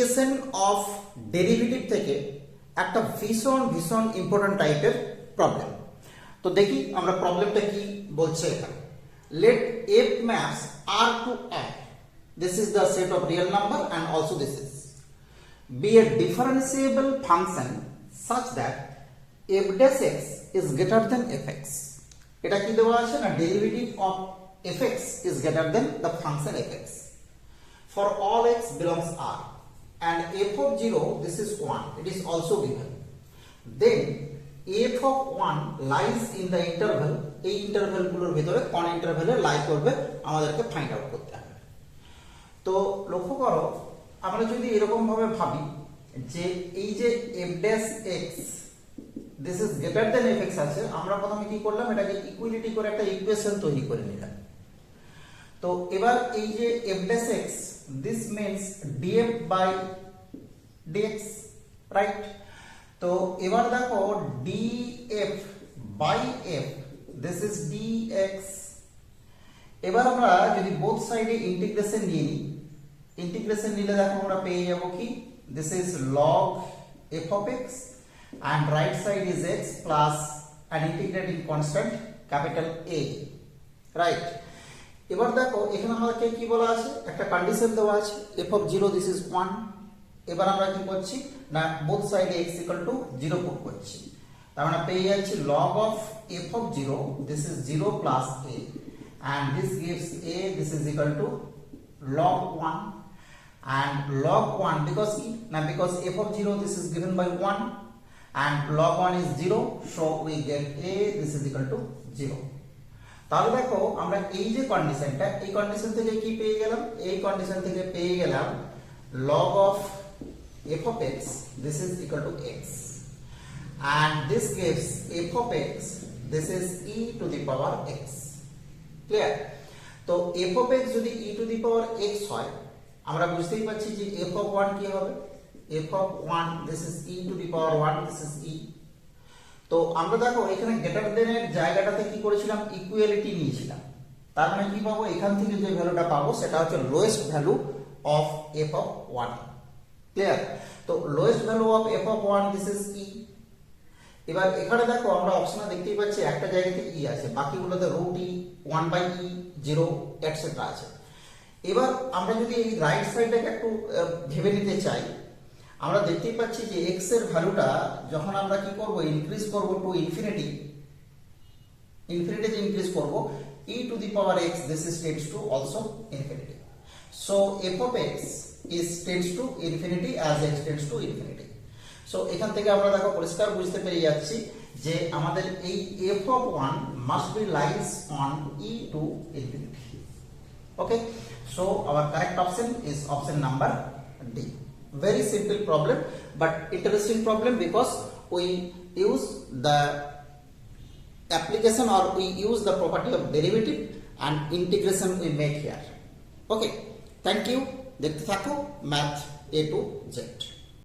Integration of derivative থেকে একটা ভীষণ ভীষণ ইম্পর্টেন্ট টাইপের প্রবলেম। তো দেখি আমরা প্রবলেমটা কি বলছে এখানে। Let f maps r to r, this is the set of real number and also this is be a differentiable function such that f dash x is greater than fx. এটা কি দেওয়া আছে না, derivative of fx is greater than the function fx for all x belongs r and f of 0 this is 1, it is also given. Then f of 1 lies in the interval, এই interval গুলোর ভিতরে কোন ইন্টারভ্যালে লাই করবে আমাদেরকে find out করতে হবে। তো লক্ষ্য করো, আমরা যদি এরকম ভাবে ভাবি যে এই যে f dash x this is greater than fx আছে, আমরা প্রথমে কি করলাম, এটাকে ইকুয়ালিটি করে একটা ইকুয়েশন তৈরি করে নিলাম। তো এবার এই যে f dash x this means df by dx, right? তো এবার দেখো df by f this is dx। এবার আমরা যদি বোথ সাইডে ইন্টিগ্রেশন নিয়ে নিই, ইন্টিগ্রেশন নিলে দেখো আমরা পেয়ে যাব কি, this is log f of x and right side is x plus an integrating constant capital A, right? এবার দেখো এখানে আমাদেরকে কি বলা আছে, একটা কন্ডিশন দেওয়া আছে f of 0 this is 1। এবার আমরা কি করছি না, বোথ সাইডে x equal to 0 পুট করছি, তার মানে পেয়ে যাচ্ছি log of f of 0 this is 0 plus a and this gives a, this is equal to log 1 and log 1 because because f of 0 this is given by 1 and log 1 is 0, so we get a, this is equal to 0। তাহলে দেখো আমরা এই যে কন্ডিশনটা, এই condition থেকে কি পেয়ে গেলাম, এই কন্ডিশন থেকে পেয়ে গেলাম log of f of x this is equal to x and this gives f of x this is e to the power x, clear? তো f of x যদি e to the power x হয়, আমরা বুঝতেই পারছি যে f of 1 কি হবে, f of 1 this is e to the power 1, this is e। তো আমরা দেখো এখানে গ্রেটার দেন এর জায়গাটাতে কি করেছিলাম, ইকুয়ালিটি নিয়েছিলাম, তার মানে কি পাবো, এখান থেকে যে ভ্যালুটা পাবো সেটা হচ্ছে lowest value of f of 1, clear? তো lowest value of f of 1 this is e। এবার এখানে দেখো আমরা অপশনে দেখতেই পাচ্ছি একটা জায়গাতে e আছে, বাকিগুলোতে রুট e, 1/e, 0 এটসেট্রা আছে। এবার আমরা যদি এই রাইট সাইডটাকে একটু ভেবে নিতে চাই, আমরা দেখতেই পাচ্ছি যে x এর ভ্যালুটা যখন আমরা কি করব, ইনক্রিজ করব টু ইনফিনিটি, ইনফিনিটি ইনক্রিজ করব, e to the power x this is tends to also infinity, so f of x is tends to infinity as x tends to infinity। So এখান থেকে আমরা দেখো পরিষ্কার বুঝতে পেরে যাচ্ছি যে আমাদের এই f of 1 must be lies on e to infinity, okay? So our correct option is option number D। Very simple problem but interesting problem because we use the application or we use the property of derivative and integration we make here, okay? Thank you, দেখতে থাকো math A to Z।